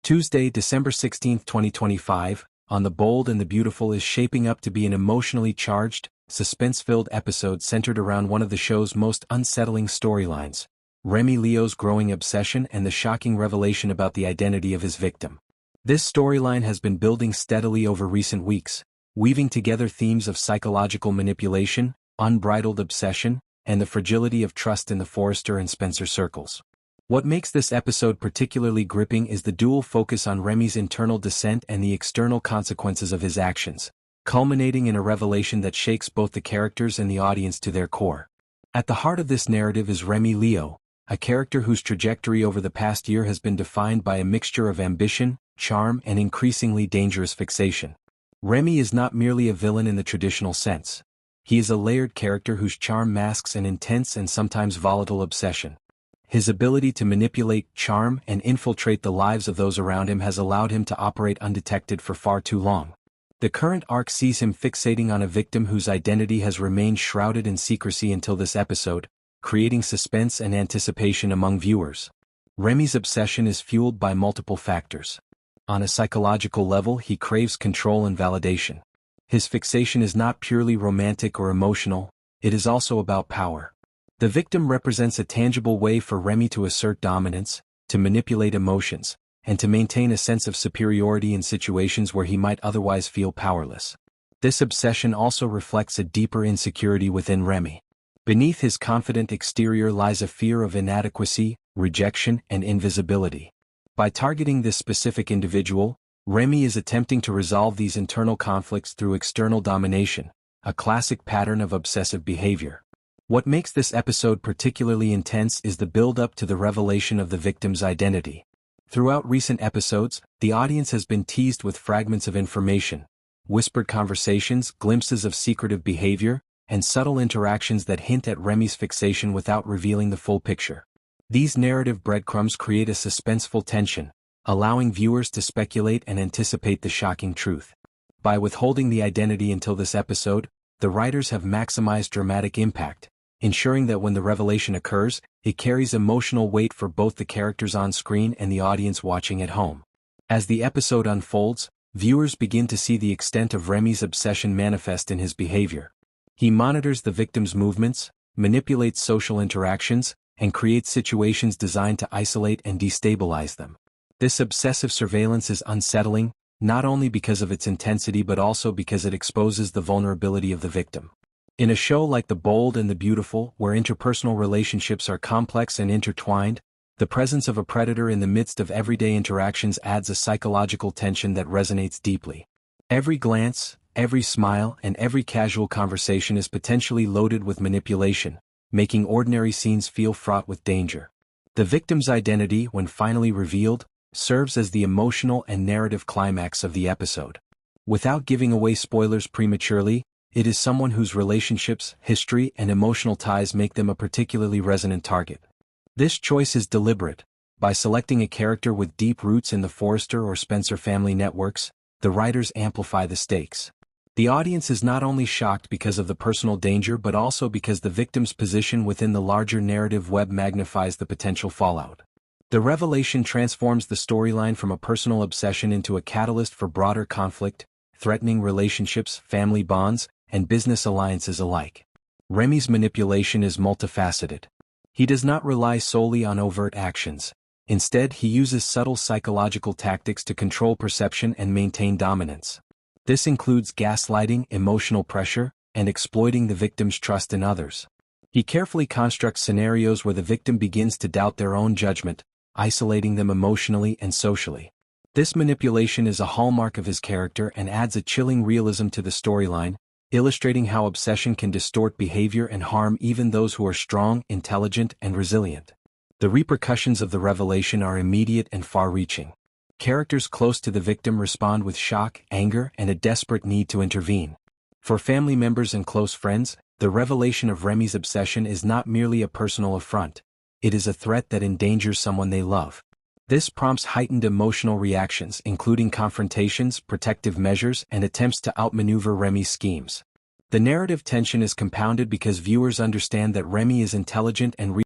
Tuesday, December 16, 2025, On the Bold and the Beautiful is shaping up to be an emotionally charged, suspense-filled episode centered around one of the show's most unsettling storylines, Remy Leo's growing obsession and the shocking revelation about the identity of his victim. This storyline has been building steadily over recent weeks, weaving together themes of psychological manipulation, unbridled obsession, and the fragility of trust in the Forrester and Spencer circles. What makes this episode particularly gripping is the dual focus on Remy's internal descent and the external consequences of his actions, culminating in a revelation that shakes both the characters and the audience to their core. At the heart of this narrative is Remy Leo, a character whose trajectory over the past year has been defined by a mixture of ambition, charm, and increasingly dangerous fixation. Remy is not merely a villain in the traditional sense. He is a layered character whose charm masks an intense and sometimes volatile obsession. His ability to manipulate, charm, and infiltrate the lives of those around him has allowed him to operate undetected for far too long. The current arc sees him fixating on a victim whose identity has remained shrouded in secrecy until this episode, creating suspense and anticipation among viewers. Remy's obsession is fueled by multiple factors. On a psychological level, he craves control and validation. His fixation is not purely romantic or emotional, it is also about power. The victim represents a tangible way for Remy to assert dominance, to manipulate emotions, and to maintain a sense of superiority in situations where he might otherwise feel powerless. This obsession also reflects a deeper insecurity within Remy. Beneath his confident exterior lies a fear of inadequacy, rejection, and invisibility. By targeting this specific individual, Remy is attempting to resolve these internal conflicts through external domination, a classic pattern of obsessive behavior. What makes this episode particularly intense is the build-up to the revelation of the victim's identity. Throughout recent episodes, the audience has been teased with fragments of information, whispered conversations, glimpses of secretive behavior, and subtle interactions that hint at Remy's fixation without revealing the full picture. These narrative breadcrumbs create a suspenseful tension, allowing viewers to speculate and anticipate the shocking truth. By withholding the identity until this episode, the writers have maximized dramatic impact, ensuring that when the revelation occurs, it carries emotional weight for both the characters on screen and the audience watching at home. As the episode unfolds, viewers begin to see the extent of Remy's obsession manifest in his behavior. He monitors the victim's movements, manipulates social interactions, and creates situations designed to isolate and destabilize them. This obsessive surveillance is unsettling, not only because of its intensity but also because it exposes the vulnerability of the victim. In a show like The Bold and the Beautiful, where interpersonal relationships are complex and intertwined, the presence of a predator in the midst of everyday interactions adds a psychological tension that resonates deeply. Every glance, every smile, and every casual conversation is potentially loaded with manipulation, making ordinary scenes feel fraught with danger. The victim's identity, when finally revealed, serves as the emotional and narrative climax of the episode. Without giving away spoilers prematurely, it is someone whose relationships, history, and emotional ties make them a particularly resonant target. This choice is deliberate. By selecting a character with deep roots in the Forrester or Spencer family networks, the writers amplify the stakes. The audience is not only shocked because of the personal danger but also because the victim's position within the larger narrative web magnifies the potential fallout. The revelation transforms the storyline from a personal obsession into a catalyst for broader conflict, threatening relationships, family bonds, and business alliances alike. Remy's manipulation is multifaceted. He does not rely solely on overt actions. Instead, he uses subtle psychological tactics to control perception and maintain dominance. This includes gaslighting, emotional pressure, and exploiting the victim's trust in others. He carefully constructs scenarios where the victim begins to doubt their own judgment, isolating them emotionally and socially. This manipulation is a hallmark of his character and adds a chilling realism to the storyline, illustrating how obsession can distort behavior and harm even those who are strong, intelligent, and resilient. The repercussions of the revelation are immediate and far-reaching. Characters close to the victim respond with shock, anger, and a desperate need to intervene. For family members and close friends, the revelation of Remy's obsession is not merely a personal affront. It is a threat that endangers someone they love. This prompts heightened emotional reactions, including confrontations, protective measures, and attempts to outmaneuver Remy's schemes. The narrative tension is compounded because viewers understand that Remy is intelligent and